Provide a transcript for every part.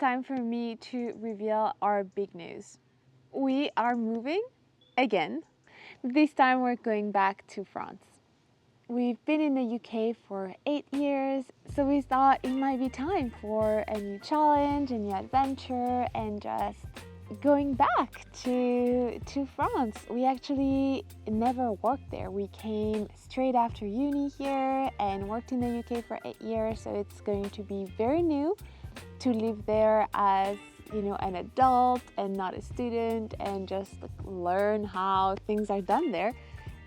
time for me to reveal our big news. We are moving again. This time we're going back to France. We've been in the UK for 8 years, so we thought it might be time for a new challenge, a new adventure, and just going back to France. We actually never worked there. We came straight after uni here and worked in the UK for 8 years, so it's going to be very new to live there as an adult and not a student, and just learn how things are done there.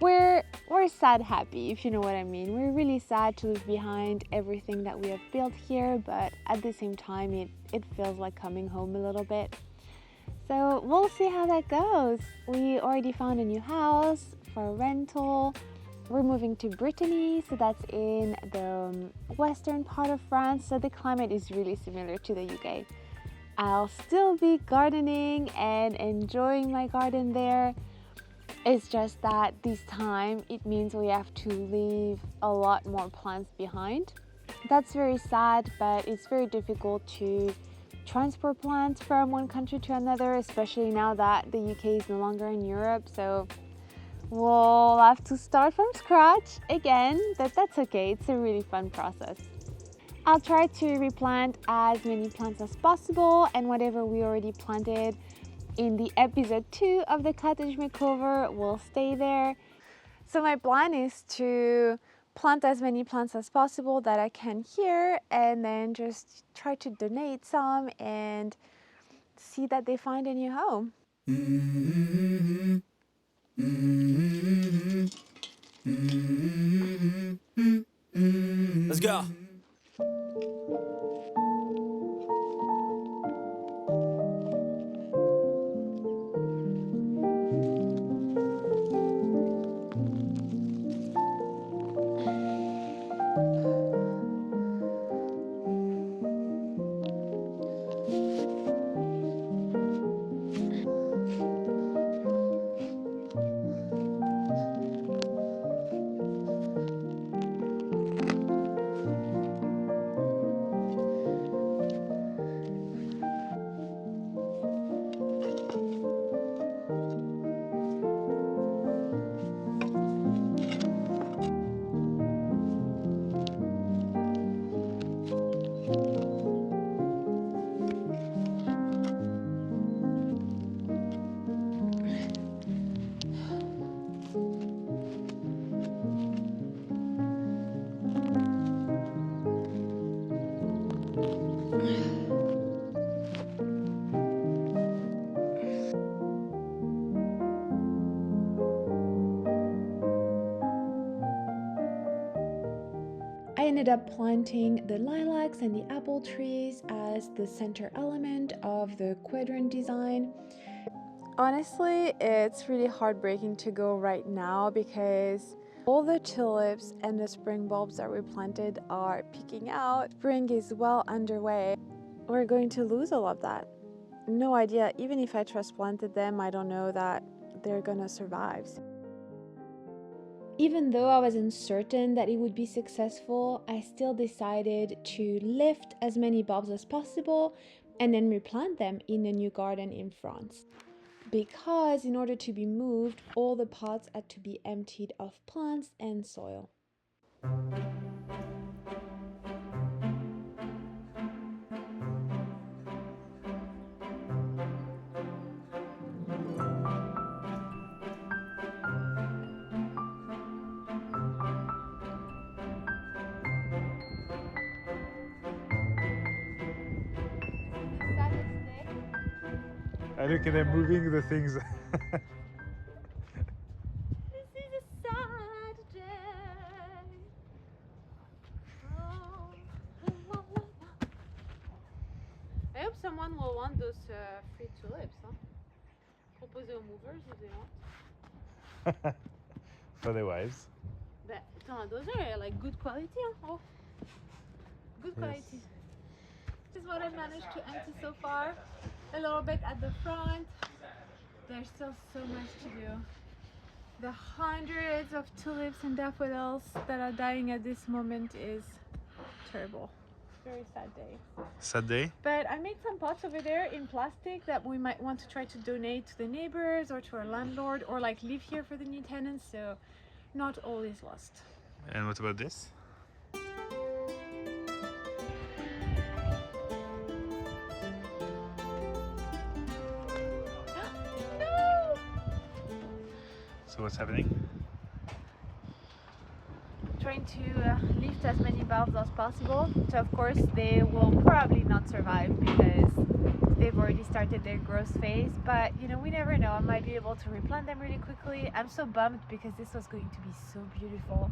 We're sad happy, if you know what I mean. We're really sad to leave behind everything that we have built here, but at the same time it feels like coming home a little bit. So we'll see how that goes. We already found a new house for rental. We're moving to Brittany, so that's in the western part of France, so the climate is really similar to the UK. I'll still be gardening and enjoying my garden there. It's just that this time it means we have to leave a lot more plants behind. That's very sad, but it's very difficult to transport plants from one country to another, especially now that the UK is no longer in Europe. So we'll have to start from scratch again, but that's okay. It's a really fun process. I'll try to replant as many plants as possible, and whatever we already planted in the episode 2 of the cottage makeover will stay there. So my plan is to plant as many plants as possible that I can here, and then just try to donate some and see that they find a new home. Let's go. I ended up planting the lilacs and the apple trees as the center element of the quadrant design. Honestly, it's really heartbreaking to go right now because all the tulips and the spring bulbs that we planted are peeking out. Spring is well underway. We're going to lose all of that. No idea, even if I transplanted them, I don't know that they're gonna survive. Even though I was uncertain that it would be successful, I still decided to lift as many bulbs as possible and then replant them in a new garden in France. Because in order to be moved, all the pots had to be emptied of plants and soil. I look at them moving the things. This is a sad day. I hope someone will want those free tulips. Proposer aux movers if they want. For their wives. But those are like good quality. Oh, good quality. Yes. This is what I managed to empty so far. A little bit at the front. There's still so much to do. The hundreds of tulips and daffodils that are dying at this moment is terrible. very sad day. Sad day? But I made some pots over there in plastic that we might want to try to donate to the neighbors or to our landlord or like live here for the new tenants, so not all is lost. And what about this? No! So what's happening? Trying to lift as many bulbs as possible. So of course they will probably not survive because they've already started their growth phase, but you know, we never know. I might be able to replant them really quickly. I'm so bummed because this was going to be so beautiful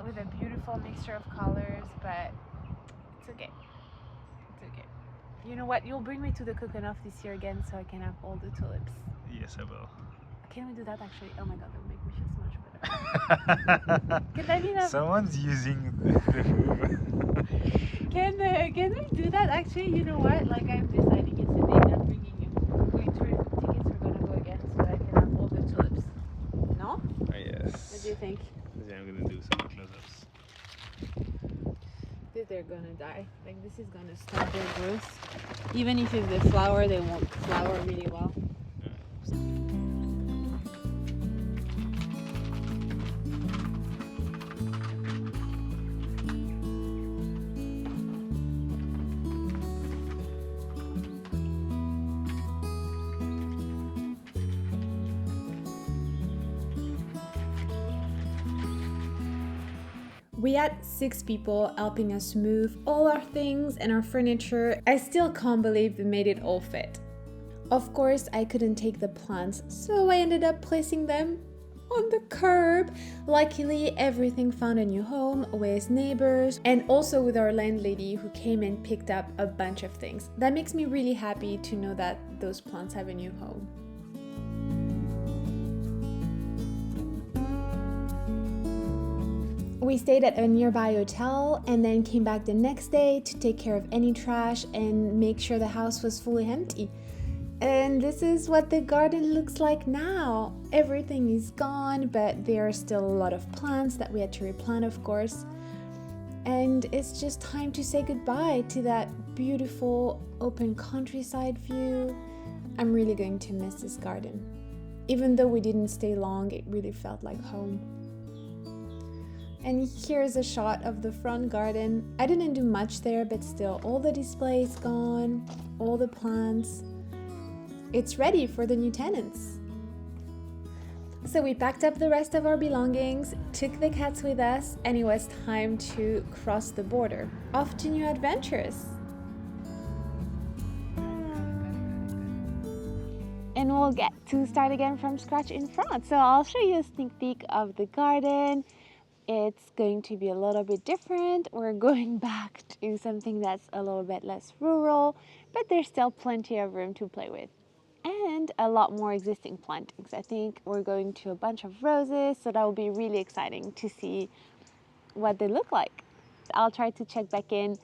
with a beautiful mixture of colors, but it's okay. It's okay. You know what? You'll bring me to the coconut this year again so I can have all the tulips. Yes, I will. Can we do that actually? Oh my god, that would make me feel so much better. Can that be enough? Someone's using the Hoover. Can we do that actually? You know what? Like I'm deciding it's a date I'm bringing you. We're going to rent tickets, we're gonna go again so that I can have all the tulips. No? Oh, yes. What do you think? Yeah, I'm gonna do some close-ups. They're gonna die. Like this is gonna stop their growth. Even if it's the flower, they won't flower really well. We had 6 people helping us move all our things and our furniture. I still can't believe we made it all fit. Of course, I couldn't take the plants, so I ended up placing them on the curb. Luckily, everything found a new home with neighbors and also with our landlady who came and picked up a bunch of things. That makes me really happy to know that those plants have a new home. We stayed at a nearby hotel and then came back the next day to take care of any trash and make sure the house was fully empty. And this is what the garden looks like now. Everything is gone, but there are still a lot of plants that we had to replant, of course. And it's just time to say goodbye to that beautiful open countryside view. I'm really going to miss this garden. Even though we didn't stay long, it really felt like home. And here's a shot of the front garden. I didn't do much there, but still, all the display is gone, all the plants. It's ready for the new tenants. So we packed up the rest of our belongings, took the cats with us, and it was time to cross the border. Off to new adventures. And we'll get to start again from scratch in France. So I'll show you a sneak peek of the garden. It's going to be a little bit different. We're going back to something that's a little bit less rural, but there's still plenty of room to play with. And a lot more existing plantings. I think we're going to a bunch of roses, so that will be really exciting to see what they look like. I'll try to check back in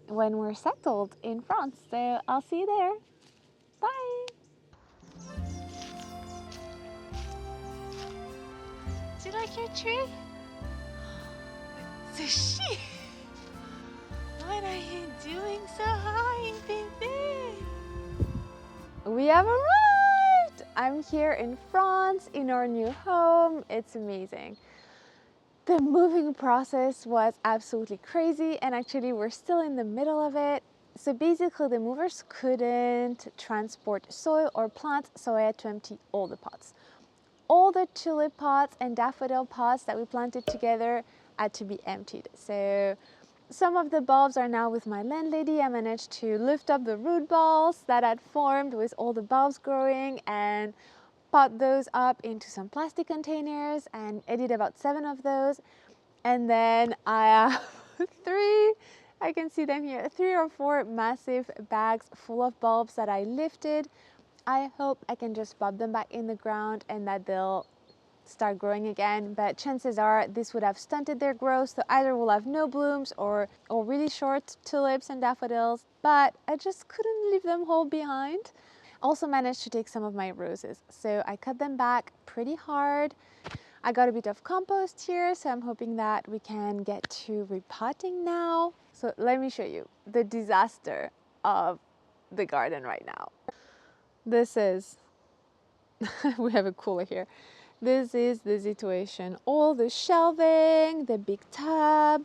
when we're settled in France, so I'll see you there. Bye! Do you like your tree? So she, what are you doing so high, baby? We have arrived! I'm here in France in our new home. It's amazing. The moving process was absolutely crazy, and actually we're still in the middle of it. So basically the movers couldn't transport soil or plants, so I had to empty all the pots. All the tulip pots and daffodil pots that we planted together had to be emptied. So some of the bulbs are now with my landlady. I managed to lift up the root balls that had formed with all the bulbs growing and pot those up into some plastic containers, and I did about 7 of those. And then I have 3, I can see them here, 3 or 4 massive bags full of bulbs that I lifted. I hope I can just pop them back in the ground and that they'll start growing again, but chances are this would have stunted their growth, so either we'll have no blooms or really short tulips and daffodils, but I just couldn't leave them whole behind. Also managed to take some of my roses, so I cut them back pretty hard. I got a bit of compost here, so I'm hoping that we can get to repotting now. So let me show you the disaster of the garden right now. This is, we have a cooler here. This is the situation. All the shelving, the big tub,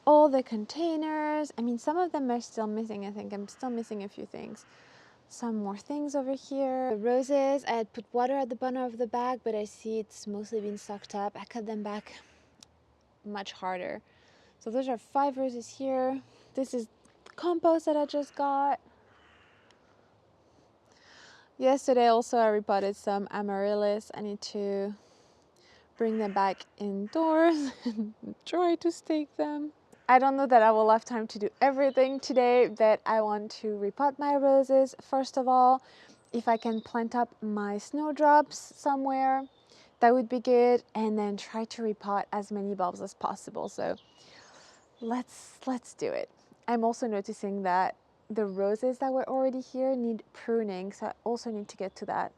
all the containers. I mean, some of them are still missing. I think I'm still missing a few things. Some more things over here. The roses, I had put water at the bottom of the bag, but I see it's mostly been sucked up. I cut them back much harder. So those are 5 roses here. This is the compost that I just got. Yesterday also I repotted some amaryllis. I need to bring them back indoors and try to stake them. I don't know that I will have time to do everything today, but I want to repot my roses. First of all, if I can plant up my snowdrops somewhere, that would be good, and then try to repot as many bulbs as possible. So let's do it. I'm also noticing that the roses that were already here need pruning, so I also need to get to that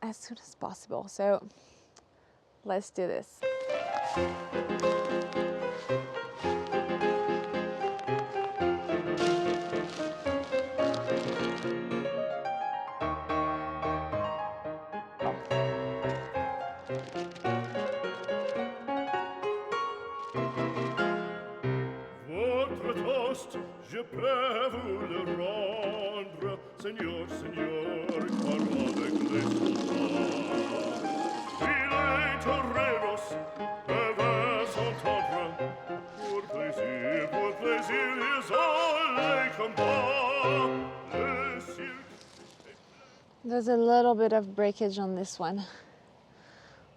as soon as possible. So let's do this. Votre toast, je peux vous le rendre, Seigneur, Seigneur, car avec les soldats, il est toreros, peuvent s'entendre, pour plaisir, ils ont les combats, le cirque. There's a little bit of breakage on this one.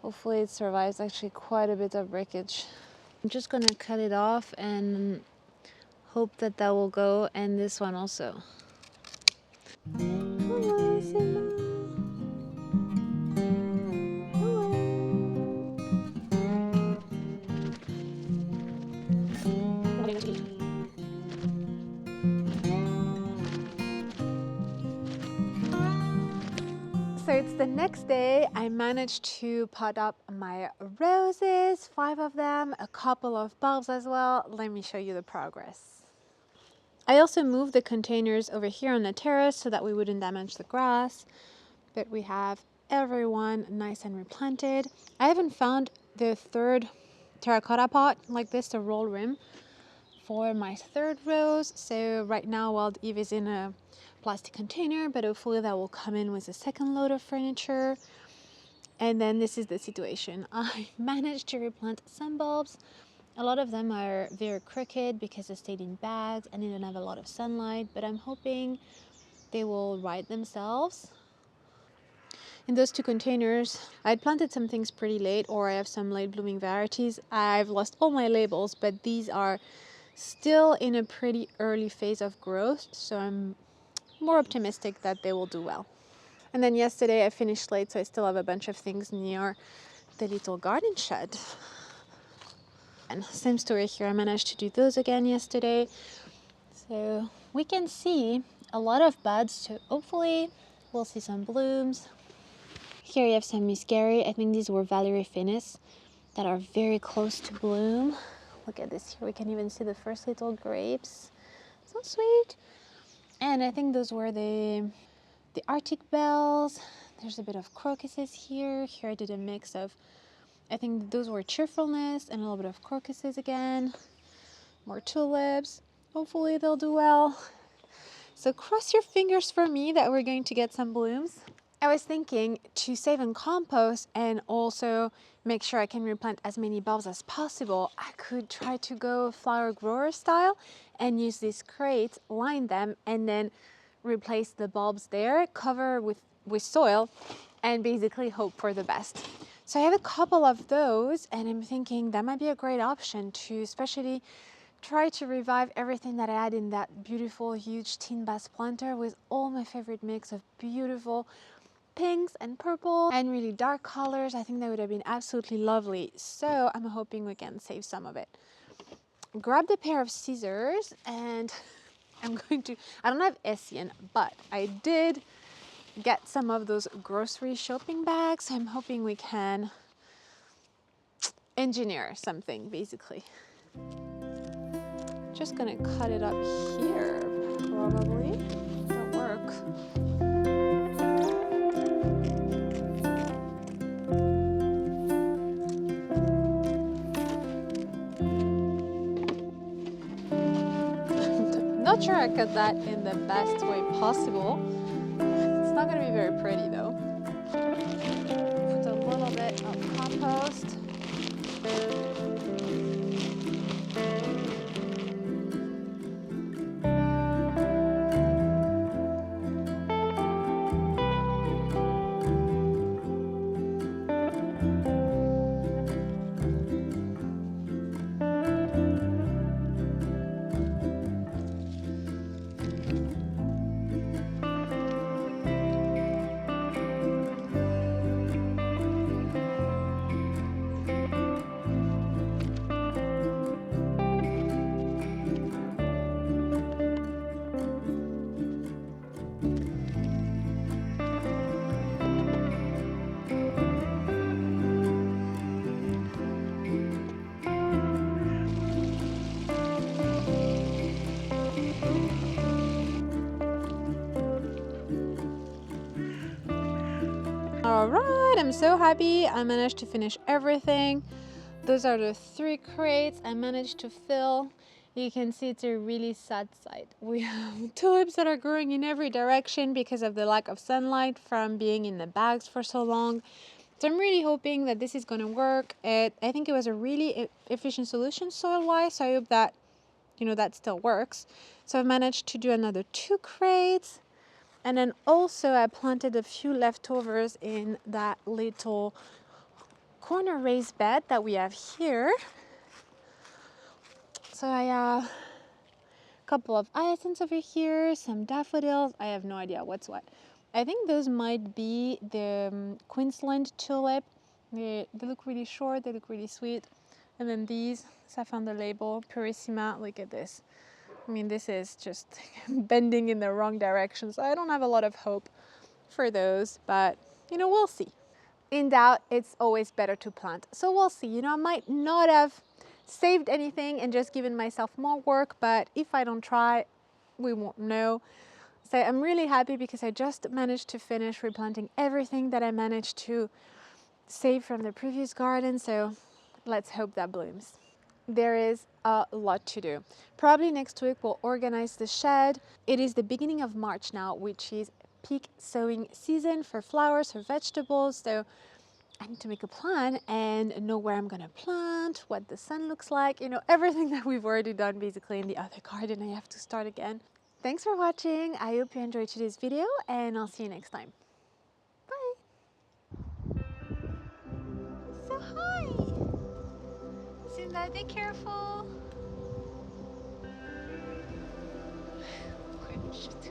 Hopefully it survives. Actually quite a bit of breakage. I'm just gonna cut it off and hope that that will go, and this one also. Hello, Simba. So it's the next day. I managed to pot up my roses, 5 of them, a couple of bulbs as well. Let me show you the progress. I also moved the containers over here on the terrace so that we wouldn't damage the grass, but we have everyone nice and replanted. I haven't found the 3rd terracotta pot like this, the roll rim, for my 3rd rose. So right now Wild Eve is in a plastic container, but hopefully that will come in with a 2nd load of furniture. And then this is the situation. I managed to replant some bulbs. A lot of them are very crooked because they stayed in bags and they don't have a lot of sunlight, but I'm hoping they will right themselves. In those 2 containers, I had planted some things pretty late, or I have some late blooming varieties. I've lost all my labels, but these are still in a pretty early phase of growth, so I'm more optimistic that they will do well. And then yesterday I finished late, so I still have a bunch of things near the little garden shed. And same story here, I managed to do those again yesterday. So we can see a lot of buds, so hopefully we'll see some blooms. Here you have some muscari. I think these were Valerie finis that are very close to bloom. Look at this here, we can even see the first little grapes. So sweet. And I think those were the Arctic bells. There's a bit of crocuses here. Here I did a mix of, I think those were cheerfulness and a little bit of crocuses again. More tulips. Hopefully they'll do well. So cross your fingers for me that we're going to get some blooms. I was thinking to save and compost and also make sure I can replant as many bulbs as possible. I could try to go flower grower style and use these crates, line them, and then replace the bulbs there, cover with soil, and basically hope for the best. So I have a couple of those, and I'm thinking that might be a great option to especially try to revive everything that I had in that beautiful, huge tin bass planter with all my favorite mix of beautiful pinks and purple and really dark colors. I think that would have been absolutely lovely. So I'm hoping we can save some of it. Grabbed a pair of scissors and I'm going to, I don't have Essien, but I did get some of those grocery shopping bags. I'm hoping we can engineer something basically. Just gonna cut it up here, probably. That'll work. Not sure I cut that in the best way possible. It's not gonna be very pretty though. Put a little bit of compost. All right, I'm so happy I managed to finish everything. Those are the 3 crates I managed to fill. You can see it's a really sad sight. We have tulips that are growing in every direction because of the lack of sunlight from being in the bags for so long. So I'm really hoping that this is going to work. I think it was a really efficient solution soil-wise, so I hope that, that still works. So I've managed to do another 2 crates. And then also I planted a few leftovers in that little corner raised bed that we have here. So I have a couple of hyacinths over here, some daffodils. I have no idea what's what. I think those might be the Queensland tulip. They look really short, they look really sweet. And then these, so I found the label, Purissima, look at this. I mean, this is just bending in the wrong direction, so I don't have a lot of hope for those, but we'll see. In doubt, it's always better to plant. So we'll see. I might not have saved anything and just given myself more work, but if I don't try, we won't know. So I'm really happy because I just managed to finish replanting everything that I managed to save from the previous garden, so let's hope that blooms. There is a lot to do. Probably next week we'll organize the shed. It is the beginning of March now, which is peak sowing season for flowers, for vegetables. So I need to make a plan and know where I'm gonna plant, what the sun looks like, everything that we've already done basically in the other garden. I have to start again. Thanks for watching. I hope you enjoyed today's video and I'll see you next time. Bye. So hi. Simba, be careful. Shoot.